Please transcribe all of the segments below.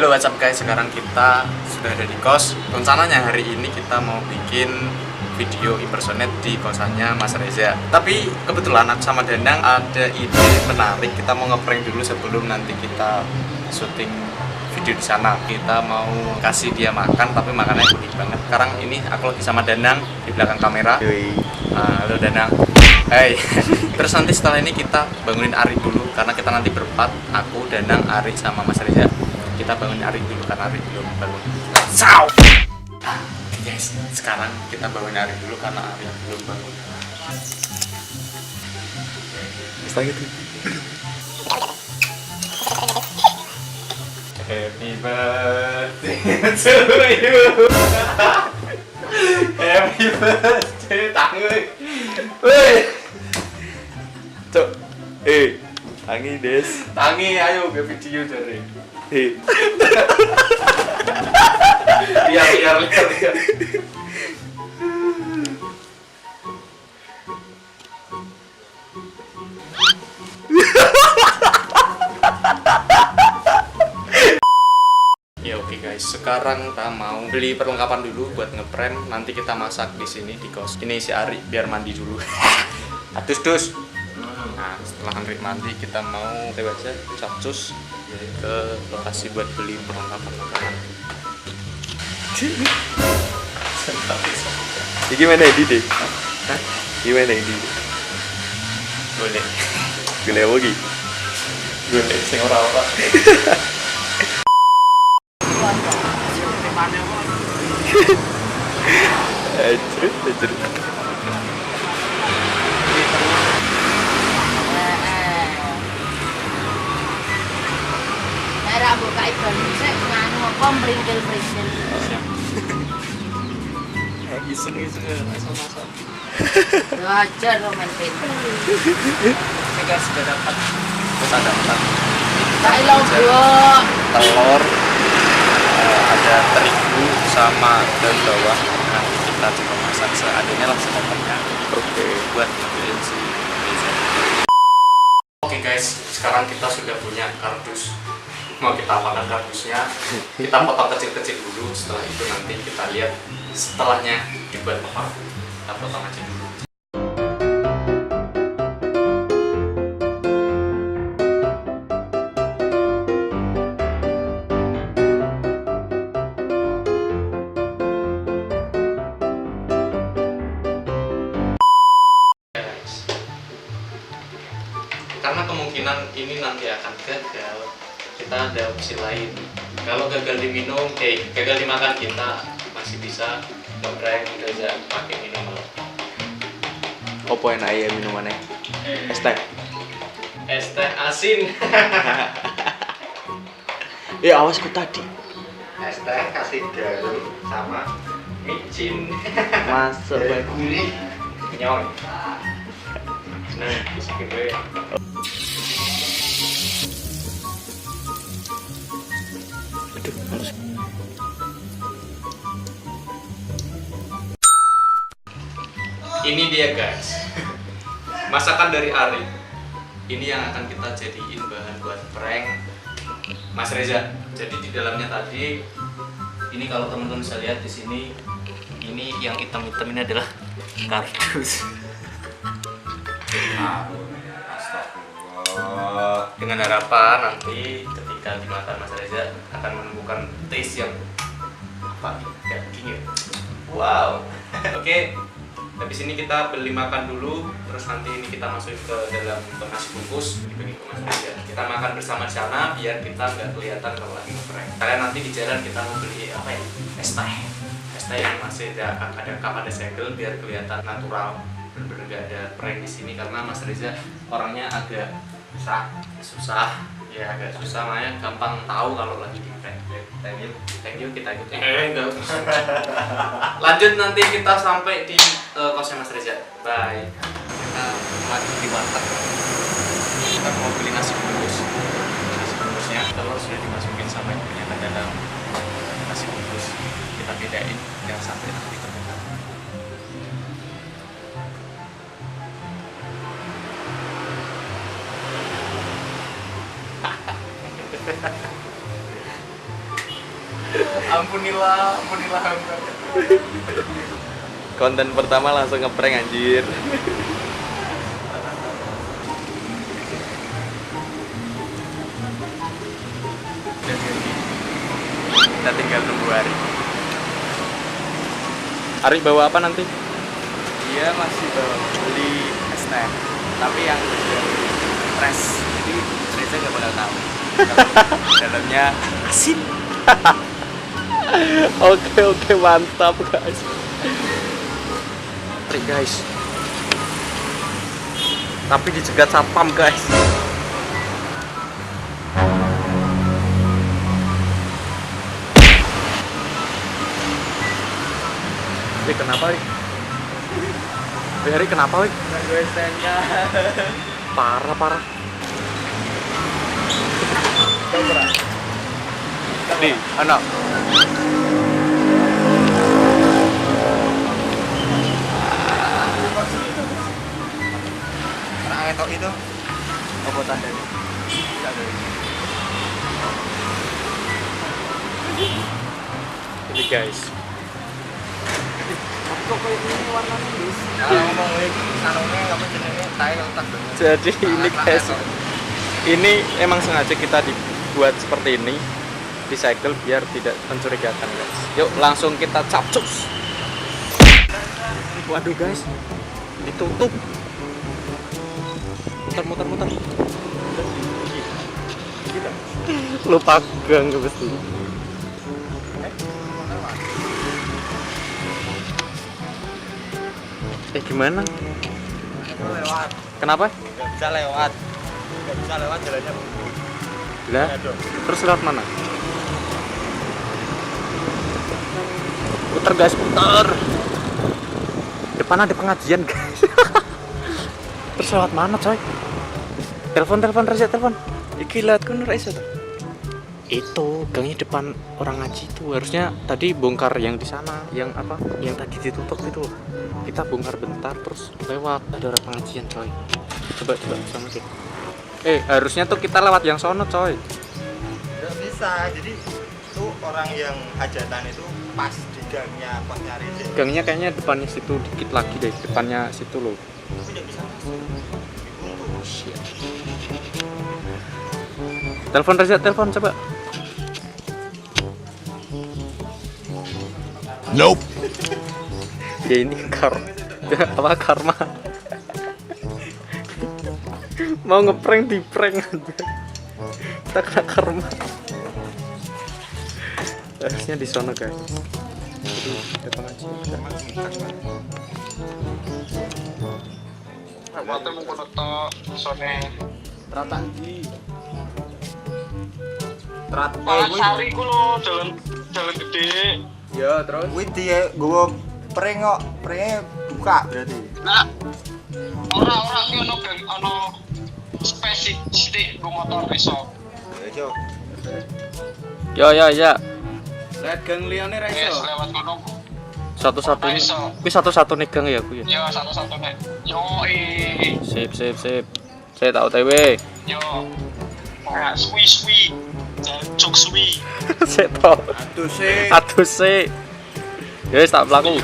Halo, what's up guys, sekarang kita sudah ada di kos. Rencananya hari ini kita mau bikin video impersonate di kosannya Mas Reza. Tapi kebetulan aku sama Danang ada ide menarik. Kita mau ngeprank dulu sebelum nanti kita syuting video di sana. Kita mau kasih dia makan, tapi makannya unik banget. Sekarang ini aku lagi sama Danang di belakang kamera. Halo Danang. Hai. Terus nanti setelah ini kita bangunin Ari dulu karena kita nanti berempat, aku, Danang, Ari sama Mas Reza. Kita bangunin Ari dulu karena Ari belum bangun. Ciao. Guys, sekarang kita bangunin Ari dulu karena Ari belum bangun. Setelah itu. Happy birthday to you. Happy birthday tangi. Woi. Cok. Tangi des. Tangi ayo ke video jare. Biar. Ya oke guys, sekarang kita mau beli perlengkapan dulu buat ngeprank. Nanti kita masak di sini di kos. Ini si Ari biar mandi dulu. Dus. Nah, setelah Ari mandi kita mau lewat aja capcus ke lokasi buat beli perlengkapan makanan. Ini gimana ini deh? Hah? Gimana ini? Boleh. Gila lagi. Boleh sing ora-ora. Anjir. Era buka iklan sik nganu apa mringkil-mringkil. Iseng asal-asal. Wajar lo main pinter. Ini guys sudah dapat. Kita dapat Kalau bro, telur, ada terigu sama daun bawang. Nanti kita coba masak seadanya lah secukupnya. Oke. Buat ngebikin si Reza. Oke guys, sekarang kita sudah punya kardus. Mau kita apakan kardusnya? Kita potong kecil-kecil dulu. Setelah itu nanti kita lihat setelahnya dibuat apa. Kita potong aja dulu. Karena kemungkinan ini nanti akan gagal, kita ada opsi lain. Kalau gagal diminum, gagal dimakan, kita masih bisa ngeprank Reza pakai minuman. Apa enak ya minumannya? Es teh. Es teh asin. Ya awas ku tadi. Es teh kasih garam sama micin. Masuk baik. Gurih, nyoy. Nah, bisa gue. Aduh, harus. Ini dia guys, masakan dari Ari. Ini yang akan kita jadiin bahan buat prank Mas Reza. Jadi di dalamnya tadi, ini kalau teman-teman bisa lihat di sini, ini yang hitam-hitam ini adalah kardus. Astagfirullah. Dengan harapan nanti ketika dimakan Mas Reza akan menemukan taste yang apa? Daging ya. Wow. Oke. Habis ini kita beli makan dulu, terus nanti ini kita masukin ke dalam nasi bungkus, dibagi ke Mas Reza. Kita makan bersama di sana biar kita nggak kelihatan kalau lagi ngeprank. Kalian nanti di jalan kita mau beli apa ya? Es teh yang masih ada cup, ada segel biar kelihatan natural. Bener-bener gak ada prank di sini karena Mas Reza orangnya agak susah, ya agak susah, makanya gampang tahu kalau lagi di prank. Thank you, kita ikut. Enggak. Lanjut nanti kita sampai di kosnya Mas Reza. Bye. Kita lagi di warteg. Kita mau beli nasi bungkus. Nasi bungkusnya telur sudah dimasukin sama ibunya ke dalam nasi bungkus. Kita bedain jangan sampai nanti terbakar. Ampunilah hamba. Konten pertama langsung ngeprank anjir. Kita tinggal nunggu Ari. Ari bawa apa nanti? Dia masih bawa beli es teh, tapi yang fresh. Jadi Reza nggak bakal tahu. Dalamnya asin. Oke, mantap guys. Trik guys. Tapi dicegat sapam guys. Kenapa Rik? Hari kenapa Rik? Gue stand-nya. Parah. Coba. Nih, anak. Anak ngetok itu. Apa tandanya? Ini guys. Kok ini warnanya bis? Kalau ngomong sarungnya apa jenenge? Tai otak. Jadi ini guys. Ini emang sengaja kita dibuat seperti ini. Disegel biar tidak mencurigakan guys. Yuk langsung kita capcus. Waduh guys, ditutup. Muter. Lupa gang pasti. Gimana? Lewat. Kenapa? Gak bisa lewat jalannya buntu. Lah, terus lewat mana? Putar guys, putar. Depan ada pengajian guys. Terus lewat mana coy? Telepon Reza, telepon. Iki lihat kan Reza tuh. Itu gangnya depan orang ngaji itu harusnya tadi bongkar yang di sana, yang apa? Yang tadi ditutup itu. Kita bongkar bentar terus lewat ada orang pengajian coy. Coba sama deh. Harusnya tuh kita lewat yang sono coy. Gak bisa, jadi tuh orang yang hajatan itu pas di gangnya kosnya Reza. Gangnya kayaknya depannya situ dikit lagi deh, depannya situ loh. Tapi gak bisa masuk. Buntu. Shit. Telepon Reza, telepon coba. Nope. Ya ini karma. Mau ngeprank di prank aja. Kita kena karma. Harusnya di sono guys. Jadi ada pengajian. Waktu mengkono tok sone Teratan di. Sari ku lho, jalan gede. Ya terus. Kuwi dia gue prank kok, pranknya buka berarti. Nah, ora ki ono spesifik go motor iso. Ya, Jo. Ya. Lihat gang liane ra Wis iso. lewat kono. Satu-satunya. Iso. Kuwi satu-satunya gang ya aku ya. Yo satu-satunya. Yo Sip. Saya tahu TW. Yo. Ora suwi. Cok suwi. Saya tahu. Aduh sih. Aduh sih. Ya wis tak pelaku.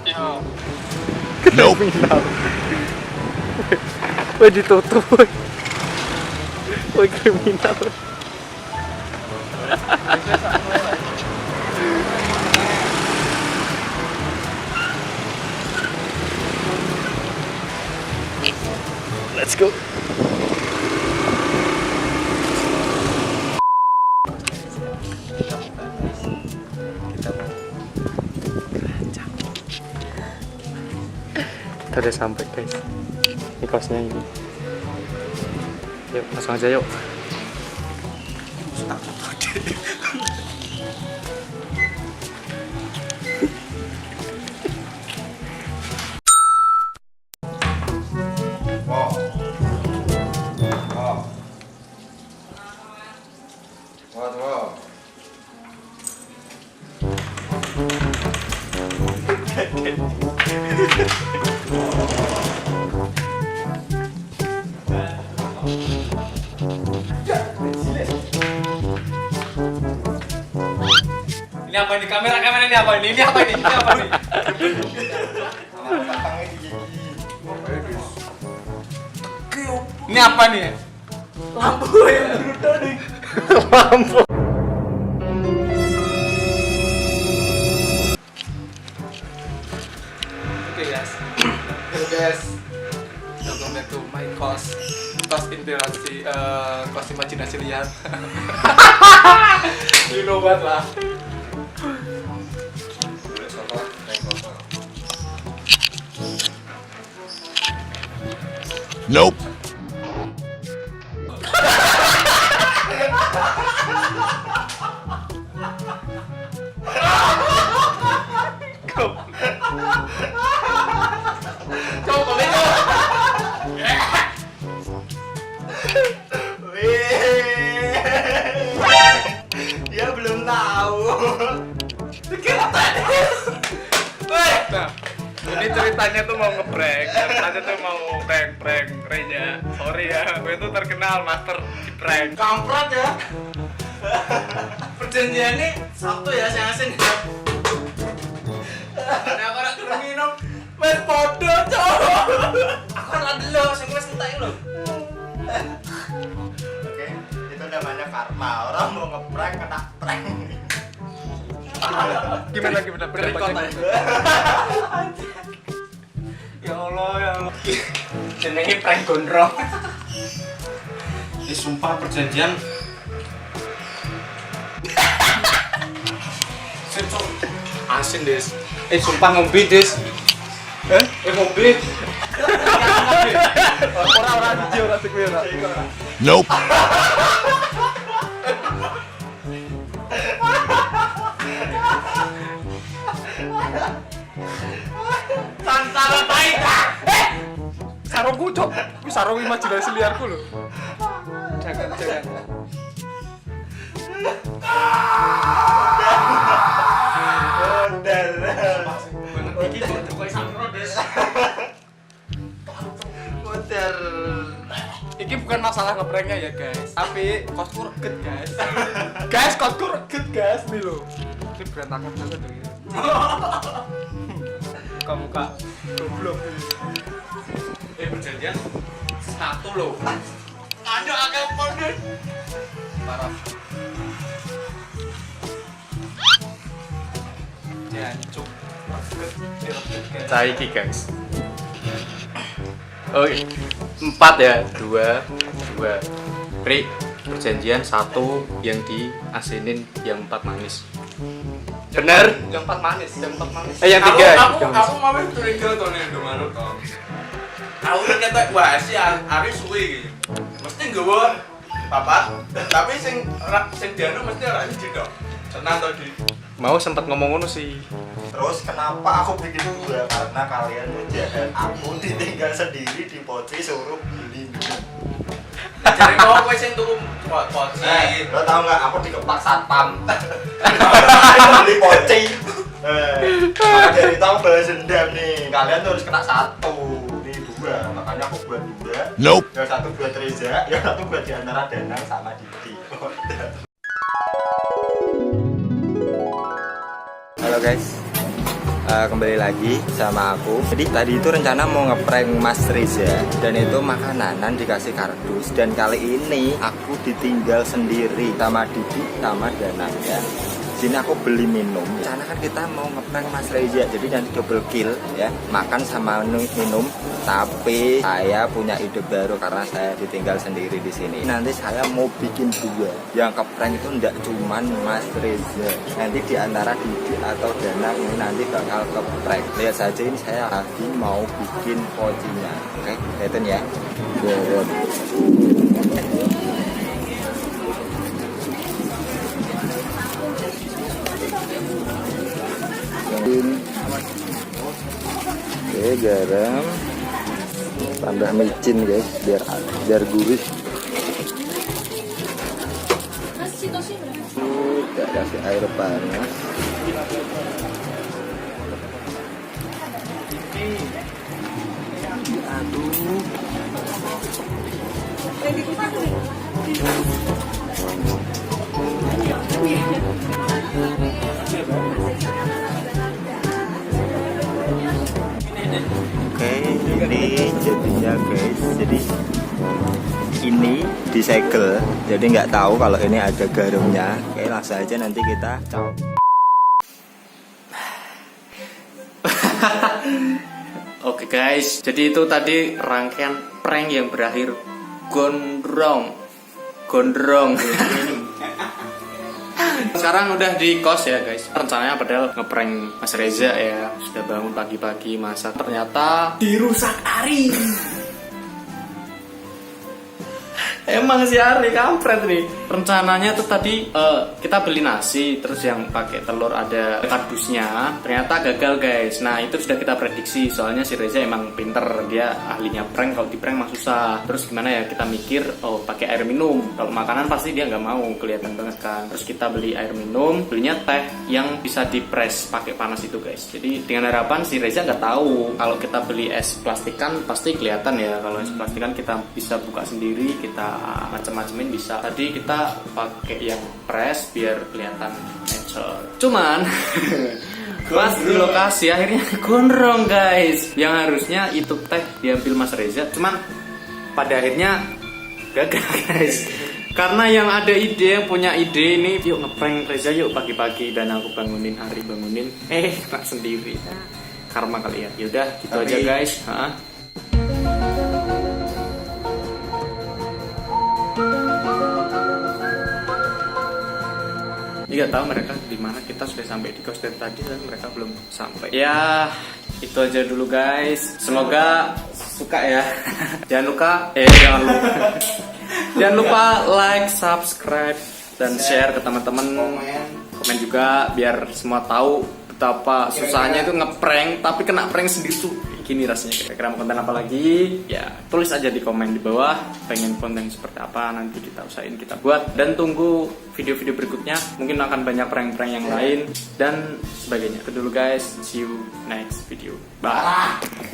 Yo. Kriminal. Woi ditutup. Woi kriminal. Let's go. Kita udah sampai guys. Ini kosnya ini. Yuk langsung aja yuk. Wow. Ini apa ini? Kamera ini apa ini? Ini apa ini? Ini apa ini? Ini apa nih? Lampu yang Naruto nih. Lampu. Oke guys. Hello guys. Welcome back to my course inspirasi course imajinasi liar. You know what lah. Nope. Dia belum tahu. Nah, ini ceritanya tuh mau ngeprank. Ceritanya tuh mau prank Reja. Sorry ya, gue tuh terkenal master di prank. Kampret ya. Perjanjiannya Sabtu ya, saya asin ya. Ada orang turun minum. Mas podo, cowok. Aku kan dulu, saya wis entek lho. Oke, itu namanya karma. Orang mau ngeprank kena prank. Gimana pendapatnya? Ya Allah, ya Allah. Jenenge prank gondrong. Ini sumpah perjanjian. Asin des. Sumpah ngombe des. Ngombe. Orang hiji ora sik kowe ora. Nope. Santara baita. Sarungku cok. Kuwi sarung imajinasi liarku lho. Jangan. Model. Iki kok kowe sakro des. Model. Iki bukan masalah ngepranknya ya guys, tapi kosku reget guys. Guys, kosku reget guys nih lo. Ini berantakan banget tuh ini. Muka goblok. Perjanjian satu loh. Ada agak pondok. Parah. Jancuk. Saiki guys. Oke, 4 ya, 2. Pri, perjanjian 1 yang diasinin, yang 4 manis. Bener? Yang 4 manis. Yang 3. Aku mau curiga tuh nih Indomaret toh. Aku udah kata wah si Ari suwe gitu. Mesti nggawa papat, tapi sing dianu mesti ora siji tok. Senang to di. Mau sempat ngomong ngono sih. Terus kenapa aku bikin 2? Karena kalian jahat. Aku ditinggal sendiri di Poci suruh beli minum. Jadi mau kowe sing tuku poci. Lo tau nggak? Aku dikepak satpam. Beli Poci. Maka dari tahu balas dendam nih. Kalian tuh harus kena 1. Nih 2. Makanya aku buat 2. Nope. Yang 1 buat Reza, yang 1 buat diantara Danang sama Diti. Halo guys, kembali lagi sama aku. Jadi tadi itu rencana mau ngeprank Mas Reza, dan itu makananan dikasih kardus. Dan kali ini aku ditinggal sendiri sama Didi sama Danang ya. Sini aku beli minum. Rencana kan kita mau ngeprank Mas Reza, jadi nanti double kill ya, makan sama minum. Tapi saya punya ide baru karena saya ditinggal sendiri di sini. Nanti saya mau bikin 2. Yang keprank itu ndak cuman Mas Reza. Nanti diantara Didi atau Danang ini nanti bakal keprank. Lihat saja ini saya lagi mau bikin pocinya. Oke, lihatin ya. Oke, garam, tambah micin guys, biar gurih. Kita kasih air panas. Aduk. ini jadinya guys. Jadi ini disegel, jadi nggak tahu kalau ini ada garumnya. Oke, langsung aja nanti kita caw. Oke guys, jadi itu tadi rangkaian prank yang berakhir gondrong. Sekarang udah di kos ya guys. Rencananya padahal ngeprank Mas Reza ya, sudah bangun pagi-pagi masak, ternyata dirusak Ari. Emang si Ari kampret nih. Rencananya tuh tadi kita beli nasi, terus yang pakai telur ada kardusnya, ternyata gagal guys. Nah itu sudah kita prediksi, soalnya si Reza emang pinter, dia ahlinya prank. Kalau di prank mah susah. Terus gimana ya, kita mikir pakai air minum. Kalau makanan pasti dia nggak mau, kelihatan banget kan. Terus kita beli air minum, belinya teh yang bisa dipres pakai panas itu guys. Jadi dengan harapan si Reza nggak tahu kalau kita beli es plastikan pasti kelihatan ya. Kalau es plastikan kita bisa buka sendiri, kita macam-macamin bisa. Tadi kita pakai yang press biar kelihatan natural. Cuman pas di lokasi akhirnya gondrong guys. Yang harusnya itu teh diambil Mas Reza, cuman pada akhirnya gagal guys. Karena yang ada ide, yang punya ide ini, yuk ngeprank Reza yuk pagi-pagi, dan aku bangunin, Ari bangunin, kena sendiri. Karma kali ya. Yaudah gitu aja guys. Nggak tahu mereka di mana. Kita sudah sampai di kos dari tadi dan mereka belum sampai. Ya itu aja dulu guys. Semoga suka ya. Jangan lupa like, subscribe, dan share ke teman-teman. Komen juga biar semua tahu betapa susahnya itu ngeprank, tapi kena prank sendiri tuh gini rasanya. Kira-kira mau konten apa lagi? Ya tulis aja di komen di bawah. Pengen konten seperti apa, nanti kita usahain kita buat. Dan tunggu video-video berikutnya, mungkin akan banyak prank-prank yang lain dan sebagainya. Itu dulu guys, see you next video. Bye.